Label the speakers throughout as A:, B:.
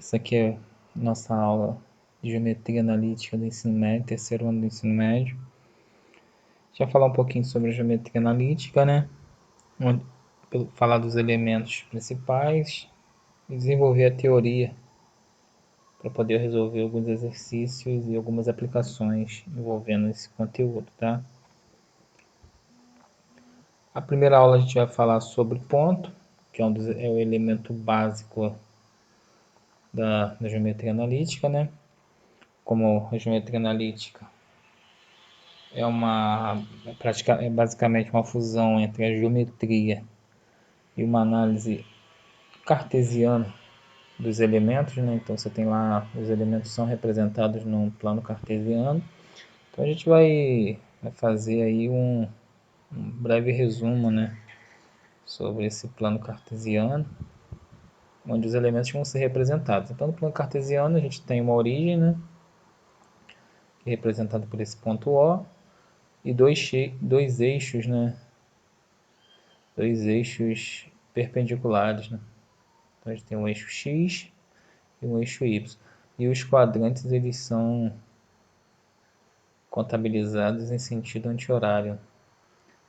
A: Isso aqui é nossa aula de Geometria Analítica do ensino médio, terceiro ano do ensino médio. Já falar um pouquinho sobre a Geometria Analítica, né? Falar dos elementos principais e desenvolver a teoria para poder resolver alguns exercícios e algumas aplicações envolvendo esse conteúdo, tá? A primeira aula a gente vai falar sobre ponto, que é o elemento básico da geometria analítica, né? Como a geometria analítica é basicamente uma fusão entre a geometria e uma análise cartesiana dos elementos, né? Então você tem lá, os elementos são representados num plano cartesiano. Então a gente vai fazer aí um breve resumo, né, sobre esse plano cartesiano, onde os elementos vão ser representados. Então no plano cartesiano a gente tem uma origem, né, que é representada por esse ponto O, e dois eixos, né, dois eixos perpendiculares, né? Então a gente tem um eixo X e um eixo Y. E os quadrantes eles são contabilizados em sentido anti-horário.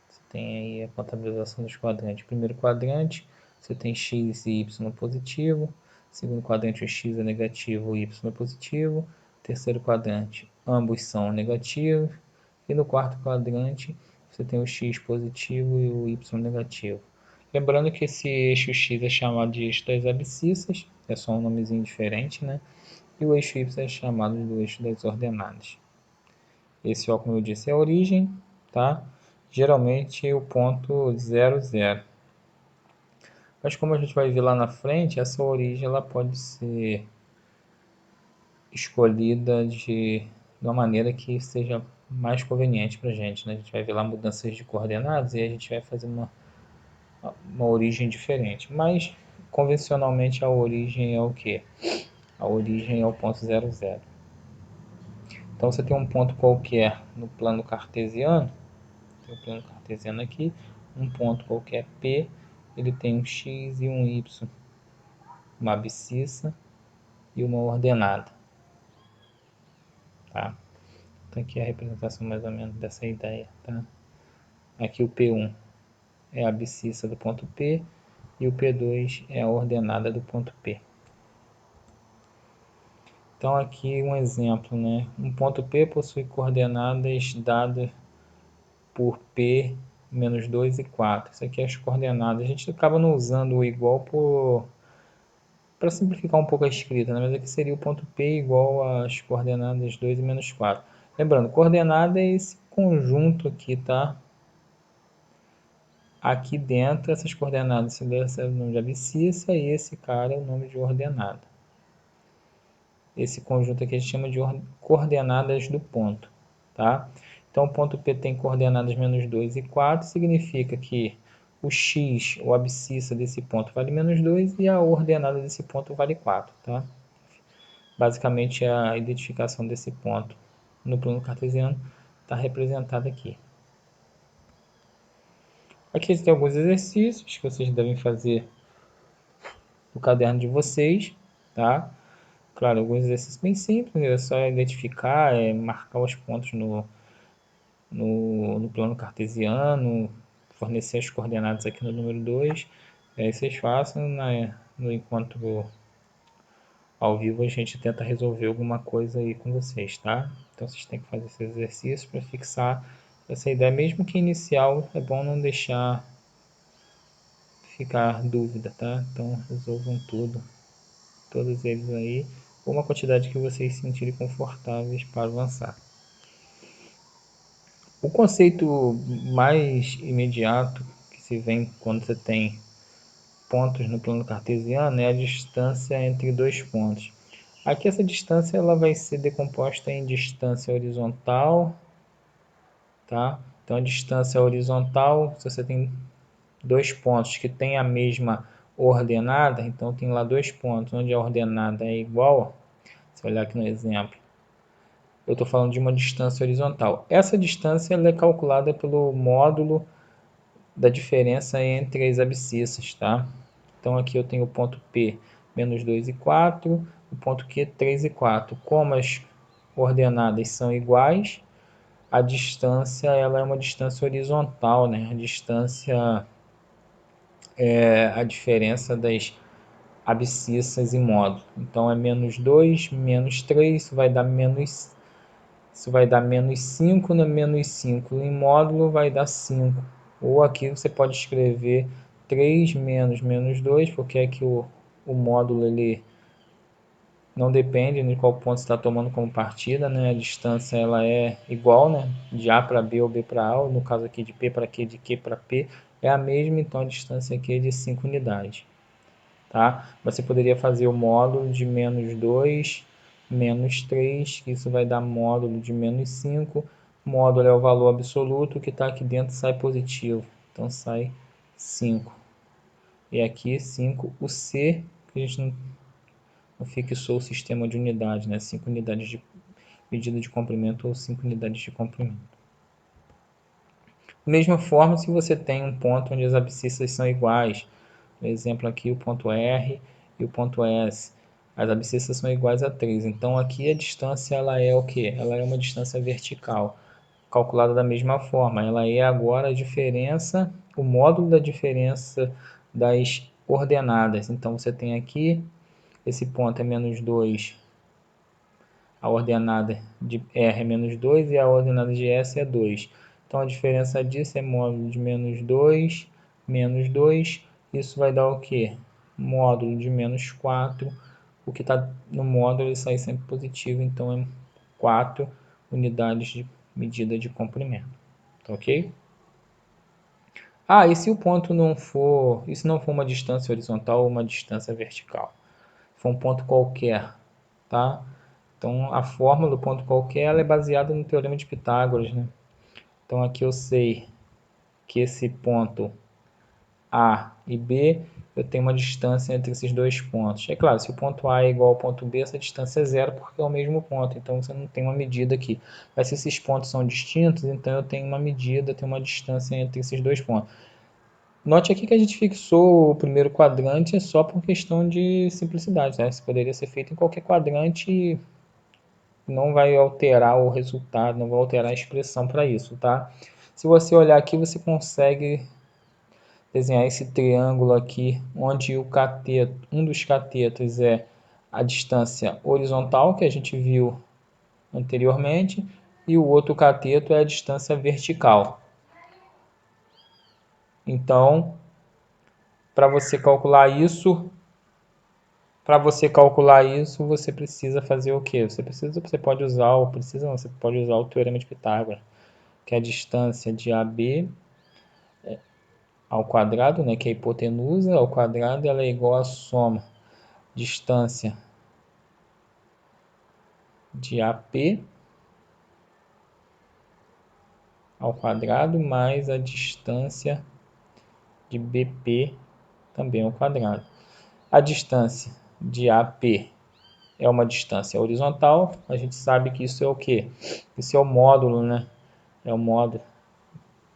A: Você tem aí a contabilização dos quadrantes. Primeiro quadrante, você tem x e y positivo. Segundo quadrante, o x é negativo, o y é positivo. Terceiro quadrante, ambos são negativos. E no quarto quadrante, você tem o x positivo e o y negativo. Lembrando que esse eixo x é chamado de eixo das abscissas, é só um nomezinho diferente, né? E o eixo y é chamado do eixo das ordenadas. Esse ó, como eu disse, é a origem, tá? Geralmente o ponto 0, 0. Mas como a gente vai ver lá na frente, essa origem ela pode ser escolhida de uma maneira que seja mais conveniente para a gente, né? A gente vai ver lá mudanças de coordenadas e a gente vai fazer uma origem diferente. Mas convencionalmente a origem é o quê? A origem é o ponto 0, 0. Então você tem um ponto qualquer no plano cartesiano, tem o plano cartesiano aqui, um ponto qualquer P, ele tem um x e um y, uma abscissa e uma ordenada, tá? Então aqui é a representação mais ou menos dessa ideia, tá? Aqui o P1 é a abscissa do ponto P e o P2 é a ordenada do ponto P. Então aqui um exemplo, né? Um ponto P possui coordenadas dadas por P menos 2 e 4. Isso aqui é as coordenadas. A gente acaba não usando o igual para simplificar um pouco a escrita, né? Mas aqui seria o ponto P igual às coordenadas 2 e menos 4. Lembrando, coordenada é esse conjunto aqui, tá? Aqui dentro, essas coordenadas, esse é o nome de abscissa e esse cara é o nome de ordenada. Esse conjunto aqui a gente chama de coordenadas do ponto, tá? Então, o ponto P tem coordenadas menos 2 e 4, significa que o x, ou abscissa desse ponto, vale menos 2 e a ordenada desse ponto vale 4, tá? Basicamente, a identificação desse ponto no plano cartesiano está representada aqui. Aqui tem alguns exercícios que vocês devem fazer no caderno de vocês, tá? Claro, alguns exercícios bem simples, é só identificar, marcar os pontos no plano cartesiano, fornecer as coordenadas aqui no número 2. Aí vocês façam, né, no enquanto ao vivo a gente tenta resolver alguma coisa aí com vocês, tá? Então vocês têm que fazer esses exercícios para fixar essa ideia, mesmo que inicial, é bom não deixar ficar dúvida, tá? Então resolvam tudo, todos eles aí, ou uma quantidade que vocês se sentirem confortáveis para avançar. O conceito mais imediato que se vê quando você tem pontos no plano cartesiano é a distância entre dois pontos. Aqui essa distância ela vai ser decomposta em distância horizontal, tá? Então a distância horizontal, se você tem dois pontos que têm a mesma ordenada, então tem lá dois pontos onde a ordenada é igual, se olhar aqui no exemplo, eu estou falando de uma distância horizontal. Essa distância ela é calculada pelo módulo da diferença entre as abscissas, tá? Então aqui eu tenho o ponto P, menos 2 e 4, o ponto Q, 3 e 4. Como as coordenadas são iguais, a distância ela é uma distância horizontal, né? A distância é a diferença das abscissas e módulo. Então é menos 2, menos 3, isso vai dar menos 5, no menos 5 em módulo vai dar 5. Ou aqui você pode escrever 3 menos menos 2, porque aqui o módulo ele não depende de qual ponto você está tomando como partida, né? A distância ela é igual, né? De A para B ou B para A, ou no caso aqui de P para Q, de Q para P, é a mesma, então a distância aqui é de 5 unidades. Tá? Você poderia fazer o módulo de menos 2, menos 3, que isso vai dar módulo de menos 5. Módulo é o valor absoluto, que está aqui dentro sai positivo, então sai 5. E aqui 5, o C, que a gente não fixou o sistema de unidade, né? 5 unidades de medida de comprimento ou 5 unidades de comprimento. Da mesma forma, se você tem um ponto onde as abscissas são iguais, por exemplo aqui o ponto R e o ponto S, as abscissas são iguais a 3, então aqui a distância ela é o que? Ela é uma distância vertical, calculada da mesma forma, ela é agora a diferença, o módulo da diferença das ordenadas, então você tem aqui, esse ponto é menos 2, a ordenada de R é menos 2 e a ordenada de S é 2. Então a diferença disso é módulo de menos 2, menos 2. Isso vai dar o quê? Módulo de menos 4. O que está no módulo ele sai sempre positivo, então é 4 unidades de medida de comprimento. Tá ok? Ah, e se o ponto não for, e se não for uma distância horizontal ou uma distância vertical? For um ponto qualquer, tá? Então, a fórmula do ponto qualquer ela é baseada no Teorema de Pitágoras, né? Então, aqui eu sei que esse ponto A e B, eu tenho uma distância entre esses dois pontos. É claro, se o ponto A é igual ao ponto B, essa distância é zero porque é o mesmo ponto, então você não tem uma medida aqui. Mas se esses pontos são distintos, então eu tenho uma medida, tenho uma distância entre esses dois pontos. Note aqui que a gente fixou o primeiro quadrante só por questão de simplicidade, né? Isso poderia ser feito em qualquer quadrante, não vai alterar o resultado, não vai alterar a expressão para isso, tá? Se você olhar aqui, você consegue desenhar esse triângulo aqui, onde o cateto, um dos catetos é a distância horizontal, que a gente viu anteriormente, e o outro cateto é a distância vertical. Então, para você calcular isso, você precisa fazer o quê? Você pode usar, ou precisa não, você pode usar o Teorema de Pitágoras, que é a distância de AB ao quadrado, né, que é a hipotenusa ao quadrado, ela é igual à soma distância de AP ao quadrado mais a distância de BP também ao quadrado. A distância de AP é uma distância horizontal, a gente sabe que isso é o quê? Isso é o módulo, né? É o módulo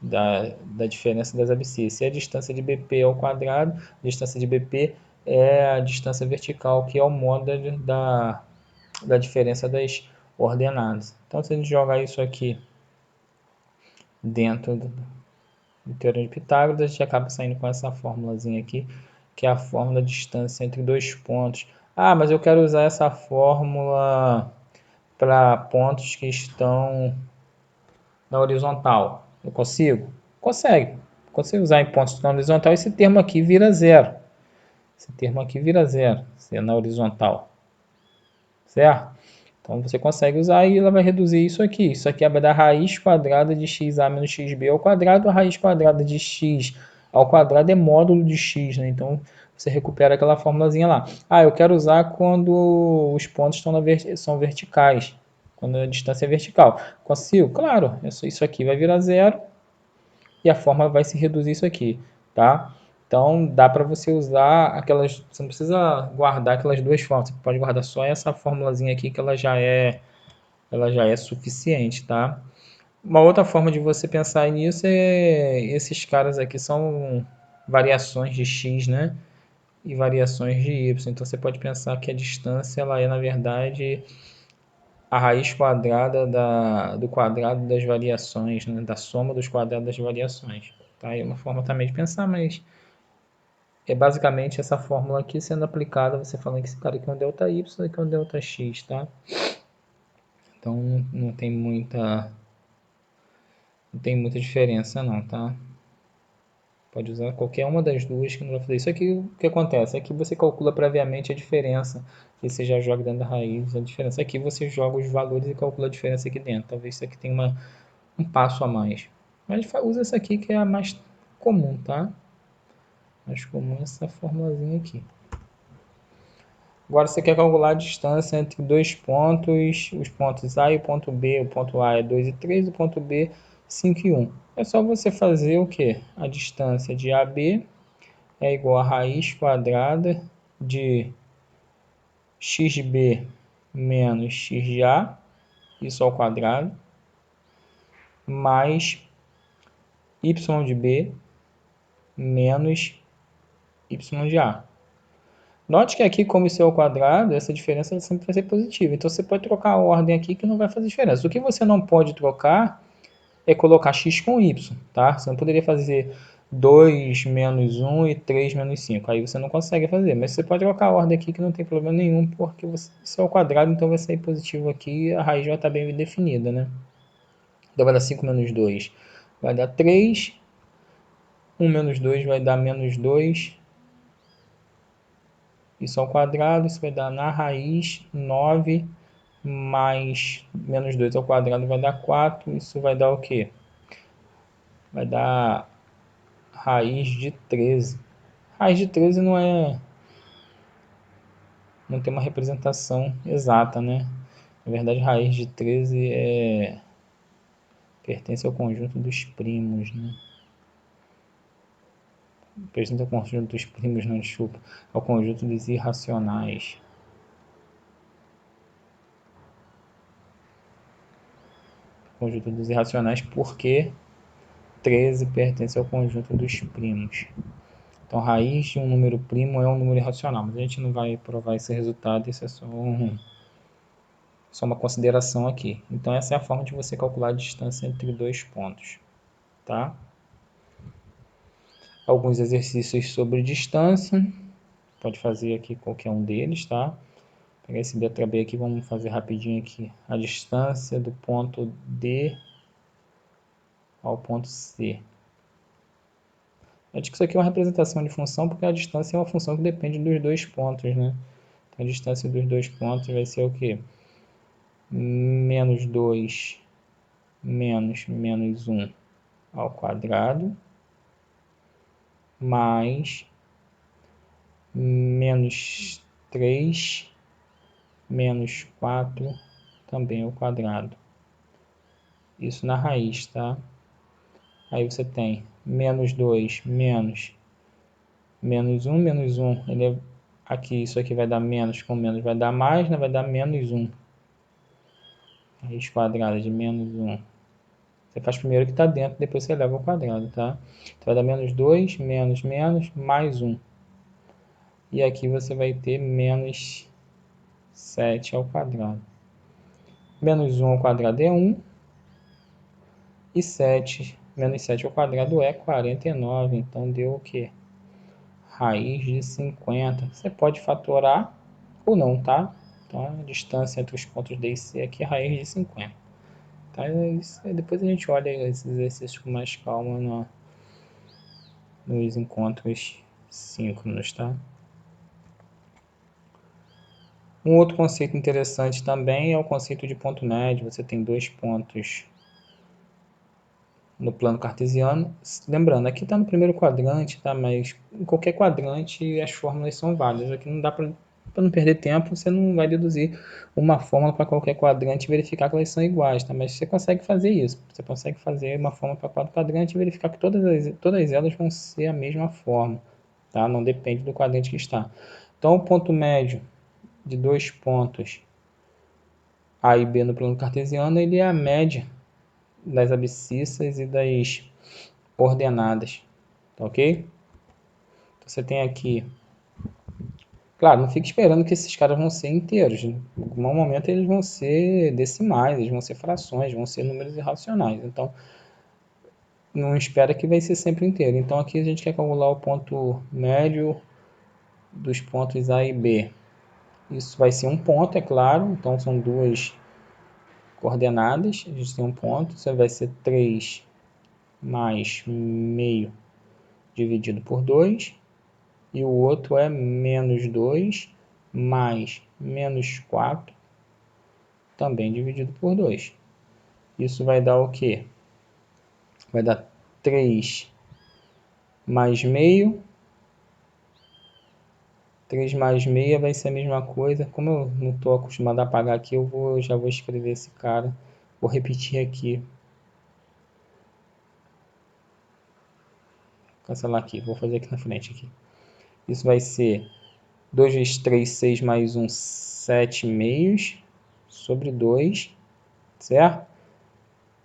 A: da diferença das abscissas. E a distância de BP ao quadrado, a distância de BP é a distância vertical, que é o módulo da diferença das ordenadas. Então, se a gente jogar isso aqui dentro do Teorema de Pitágoras, a gente acaba saindo com essa fórmulazinha aqui, que é a fórmula da distância entre dois pontos. Ah, mas eu quero usar essa fórmula para pontos que estão na horizontal. Eu consigo? Consegue. Consegue usar em pontos na horizontal. Esse termo aqui vira zero. Esse termo aqui vira zero, se é na horizontal. Certo? Então você consegue usar e ela vai reduzir isso aqui. Isso aqui vai dar raiz quadrada de xa menos xb ao quadrado. A raiz quadrada de x ao quadrado é módulo de x, né? Então você recupera aquela formulazinha lá. Ah, eu quero usar quando os pontos são verticais, quando a distância é vertical. Consigo? Claro, isso aqui vai virar zero e a forma vai se reduzir isso aqui, tá? Então dá para você usar aquelas, você não precisa guardar aquelas duas formas, você pode guardar só essa formulazinha aqui que ela já é suficiente, tá? Uma outra forma de você pensar nisso é esses caras aqui são variações de x, né? e variações de y. Então você pode pensar que a distância ela é, na verdade, a raiz quadrada do quadrado das variações, né? Da soma dos quadrados das variações. Tá? É uma forma também de pensar, mas é basicamente essa fórmula aqui sendo aplicada, você falando que esse cara aqui é um ΔY, esse aqui é um ΔX, tá? Então não tem muita diferença não, tá? Pode usar qualquer uma das duas que não vai fazer isso. Aqui o que acontece é que você calcula previamente a diferença e você já joga dentro da raiz a diferença. Aqui você joga os valores e calcula a diferença aqui dentro. Talvez isso aqui tenha um passo a mais. Mas usa essa aqui que é a mais comum, tá? Mais comum é essa formulazinha aqui. Agora você quer calcular a distância entre dois pontos, os pontos A e o ponto B. O ponto A é 2 e 3, o ponto B 5 e 1. É só você fazer o que? A distância de AB é igual a raiz quadrada de xb menos x de A, isso ao quadrado, mais y de B menos y de A. Note que aqui, como isso é ao quadrado, essa diferença sempre vai ser positiva. Então, você pode trocar a ordem aqui que não vai fazer diferença. O que você não pode trocar é colocar x com y, tá? Você não poderia fazer 2 menos 1 e 3 menos 5. Aí você não consegue fazer. Mas você pode trocar a ordem aqui que não tem problema nenhum, porque isso é ao quadrado, então vai sair positivo aqui e a raiz já está bem definida, né? Então vai dar 5 menos 2 vai dar 3. 1 menos 2 vai dar menos 2. Isso ao quadrado, isso vai dar na raiz 9 mais menos 2 ao quadrado vai dar 4. Isso vai dar o quê? Vai dar raiz de 13. Raiz de 13 não tem uma representação exata, né? Na verdade, raiz de 13 pertence ao conjunto dos primos, né? Pertence ao conjunto dos primos, não, desculpa. Ao conjunto dos irracionais. Conjunto dos irracionais porque 13 pertence ao conjunto dos primos. Então, raiz de um número primo é um número irracional, mas a gente não vai provar esse resultado, isso é só uma consideração aqui. Então, essa é a forma de você calcular a distância entre dois pontos, tá? Alguns exercícios sobre distância, pode fazer aqui qualquer um deles, tá? Pegar esse letra B aqui, vamos fazer rapidinho aqui. A distância do ponto D ao ponto C. Eu acho que isso aqui é uma representação de função, porque a distância é uma função que depende dos dois pontos, né? Então, a distância dos dois pontos vai ser o quê? Menos 2 menos 1 ao quadrado, mais menos 3 menos 4 também ao quadrado. Isso na raiz, tá? Aí você tem menos 2 menos 1, aqui, isso aqui vai dar menos com menos, vai dar mais, né? Vai dar menos 1. Raiz quadrada de menos 1. Você faz primeiro o que está dentro, depois você eleva ao quadrado, tá? Então vai dar menos 2, menos, mais 1. E aqui você vai ter menos 7 ao quadrado. Menos 1 ao quadrado é 1. E menos 7 ao quadrado é 49. Então deu o quê? Raiz de 50. Você pode fatorar ou não, tá? Então a distância entre os pontos D e C aqui é raiz de 50. Tá? Depois a gente olha esses exercícios com mais calma nos encontros síncronos, tá? Um outro conceito interessante também é o conceito de ponto médio. Você tem dois pontos no plano cartesiano. Lembrando, aqui está no primeiro quadrante, tá? Mas em qualquer quadrante as fórmulas são válidas. Aqui não dá para não perder tempo, você não vai deduzir uma fórmula para qualquer quadrante e verificar que elas são iguais, tá? Mas você consegue fazer isso. Você consegue fazer uma fórmula para quatro quadrantes e verificar que todas elas vão ser a mesma forma, tá? Não depende do quadrante que está. Então, o ponto médio de dois pontos A e B no plano cartesiano, ele é a média das abscissas e das ordenadas, tá ok? Então, você tem aqui Claro, não fique esperando que esses caras vão ser inteiros. Em algum momento eles vão ser decimais, eles vão ser frações, vão ser números irracionais. Então, não espera que vai ser sempre inteiro. Então, aqui a gente quer calcular o ponto médio dos pontos A e B. Isso vai ser um ponto, é claro. Então, são duas coordenadas. A gente tem um ponto. Isso vai ser 3 mais meio dividido por 2. E o outro é menos 2 mais menos 4, também dividido por 2. Isso vai dar o quê? Vai dar 3 mais meio. 3 mais meia vai ser a mesma coisa. Como eu não estou acostumado a apagar aqui, já vou escrever esse cara. Vou repetir aqui. Cancelar aqui. Vou fazer aqui na frente. Aqui. Isso vai ser 2 vezes 3, 6 mais 1, 7 meios sobre 2, certo?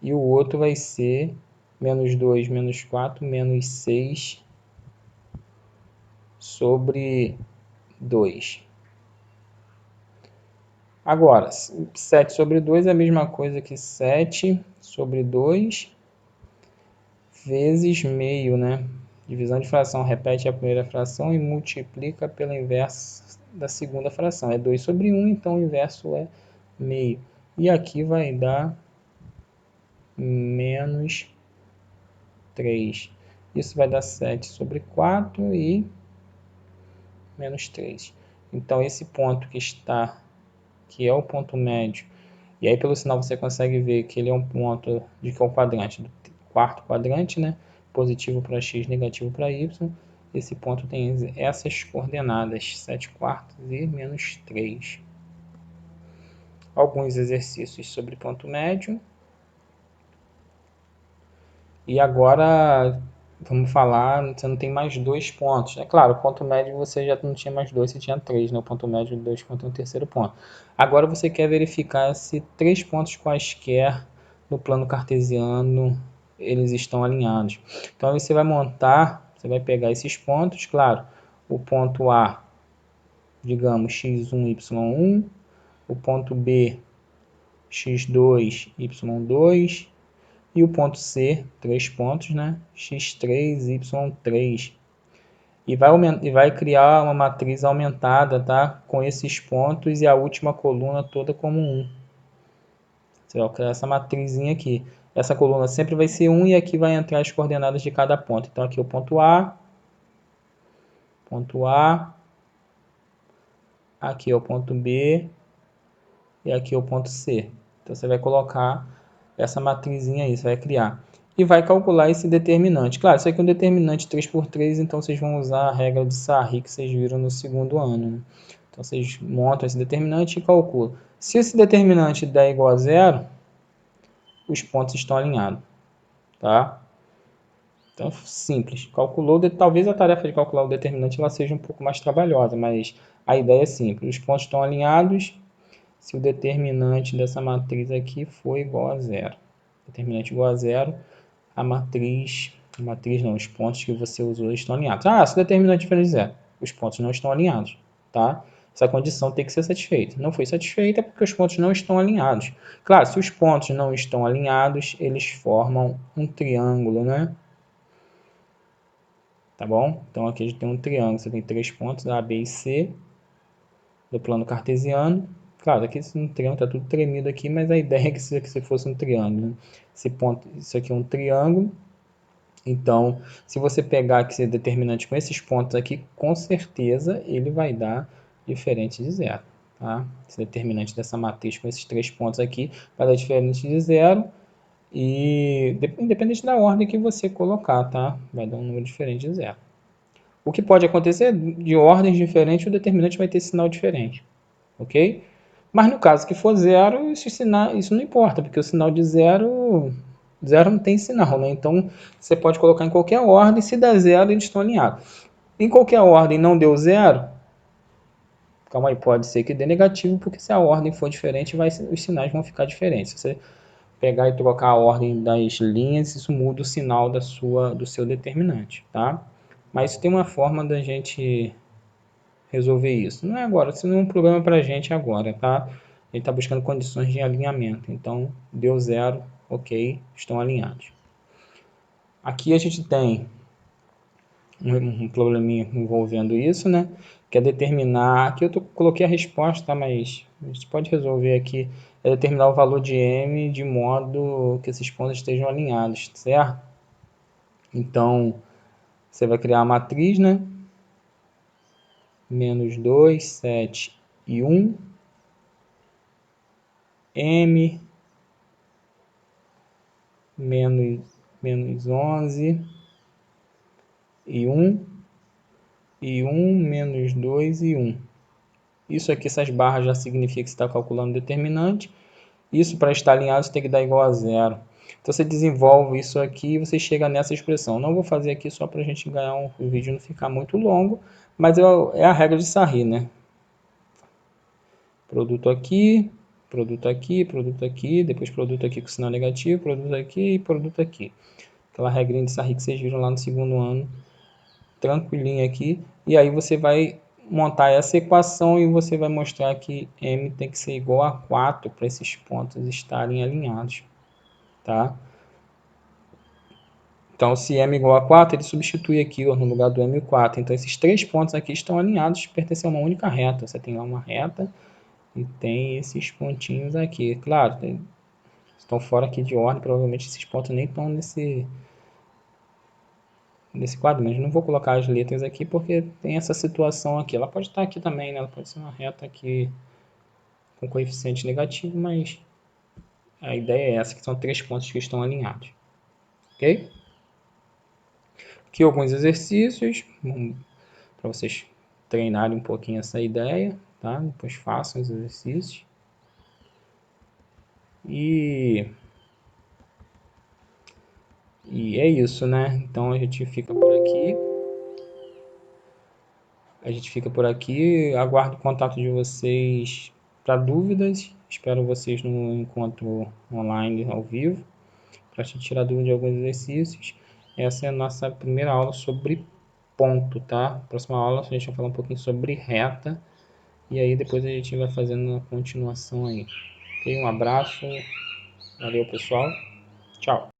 A: E o outro vai ser menos 2, menos 4, menos 6 sobre 2. Agora, 7 sobre 2 é a mesma coisa que 7 sobre 2 vezes meio, né? Divisão de fração, repete a primeira fração e multiplica pela inversa da segunda fração. É 2 sobre 1, então o inverso é meio. E aqui vai dar menos 3. Isso vai dar 7 sobre 4 e menos 3. Então, esse ponto que é o ponto médio, e aí pelo sinal você consegue ver que ele é um ponto de que é o quadrante, do quarto quadrante, né? Positivo para x, negativo para y. Esse ponto tem essas coordenadas, 7 quartos e menos 3. Alguns exercícios sobre ponto médio. E agora vamos falar, você não tem mais 2 pontos. É claro, o ponto médio você já não tinha mais 2, você tinha 3, né? O ponto médio de 2 pontos no terceiro ponto. Agora você quer verificar se 3 pontos quaisquer no plano cartesiano eles estão alinhados. Então você vai montar, você vai pegar esses pontos, claro, o ponto A, digamos, x1, y1, o ponto B, x2, y2, e o ponto C, 3 pontos, né? x3, y3. E vai criar uma matriz aumentada, tá? Com esses pontos e a última coluna toda como 1. Você vai criar essa matrizinha aqui. Essa coluna sempre vai ser 1 e aqui vai entrar as coordenadas de cada ponto. Então aqui é o ponto A, aqui é o ponto B e aqui é o ponto C. Então você vai colocar essa matrizinha aí, você vai criar. E vai calcular esse determinante. Claro, isso aqui é um determinante 3 por 3, então vocês vão usar a regra de Sarri que vocês viram no segundo ano. Né? Então vocês montam esse determinante e calculam. Se esse determinante der igual a zero, os pontos estão alinhados. Tá? Então, simples. Calculou, talvez a tarefa de calcular o determinante ela seja um pouco mais trabalhosa, mas a ideia é simples. Os pontos estão alinhados se o determinante dessa matriz aqui for igual a zero. Determinante igual a zero, a matriz não, os pontos que você usou estão alinhados. Ah, se o determinante é diferente de zero, os pontos não estão alinhados, tá? Essa condição tem que ser satisfeita. Não foi satisfeita porque os pontos não estão alinhados. Claro, se os pontos não estão alinhados, eles formam um triângulo, né? Tá bom? Então aqui a gente tem um triângulo, você tem 3 pontos, A, B e C, do plano cartesiano. Claro, aqui esse triângulo está tudo tremido aqui, mas a ideia é que isso aqui fosse um triângulo. Né? Isso aqui é um triângulo. Então, se você pegar esse determinante com esses pontos aqui, com certeza ele vai dar diferente de zero. Tá? Esse determinante dessa matriz com esses 3 pontos aqui vai dar diferente de zero. E independente da ordem que você colocar, tá? Vai dar um número diferente de zero. O que pode acontecer de ordens diferentes, o determinante vai ter sinal diferente, ok? Mas no caso que for zero, isso não importa, porque o sinal de zero não tem sinal, né? Então você pode colocar em qualquer ordem, se der zero, eles estão alinhados. Em qualquer ordem não deu zero, calma aí, pode ser que dê negativo, porque se a ordem for diferente, os sinais vão ficar diferentes. Se você pegar e trocar a ordem das linhas, isso muda o sinal do seu determinante, tá? Mas tem uma forma da gente resolver isso. Não é agora, isso não é um problema para a gente agora, tá? Ele está buscando condições de alinhamento. Então, deu 0, ok, estão alinhados. Aqui a gente tem um probleminha envolvendo isso, né? Que é determinar, aqui eu coloquei a resposta, tá? Mas a gente pode resolver aqui, é determinar o valor de m de modo que esses pontos estejam alinhados, certo? Então, você vai criar a matriz, né? Menos 2, 7 e 1. M menos 11 e 1. E 1 menos 2 e 1. Isso aqui, essas barras já significa que você está calculando o determinante. Isso, para estar alinhado, você tem que dar igual a 0. Então, você desenvolve isso aqui e você chega nessa expressão. Não vou fazer aqui só para a gente ganhar o vídeo não ficar muito longo, mas é a regra de Sarri, né? Produto aqui, produto aqui, produto aqui, depois produto aqui com sinal negativo, produto aqui e produto aqui. Aquela regrinha de Sarri que vocês viram lá no segundo ano, tranquilinho aqui. E aí você vai montar essa equação e você vai mostrar que m tem que ser igual a 4 para esses pontos estarem alinhados, tá? Então, se m igual a 4, ele substitui aqui ó, no lugar do m 4. Então, esses três pontos aqui estão alinhados, pertencem a uma única reta. Você tem lá uma reta e tem esses pontinhos aqui. Claro, estão fora aqui de ordem, provavelmente esses pontos nem estão nesse quadro, mas não vou colocar as letras aqui porque tem essa situação aqui. Ela pode estar aqui também, né? Ela pode ser uma reta aqui com coeficiente negativo, mas a ideia é essa, que são três pontos que estão alinhados. Ok? Aqui alguns exercícios para vocês treinarem um pouquinho essa ideia, tá? Depois façam os exercícios. E é isso, né? Então a gente fica por aqui. Aguardo o contato de vocês para dúvidas. Espero vocês no encontro online ao vivo para te tirar dúvida de alguns exercícios. Essa é a nossa primeira aula sobre ponto, tá? Próxima aula a gente vai falar um pouquinho sobre reta e aí depois a gente vai fazendo a continuação aí. Ok? Um abraço, valeu pessoal, tchau!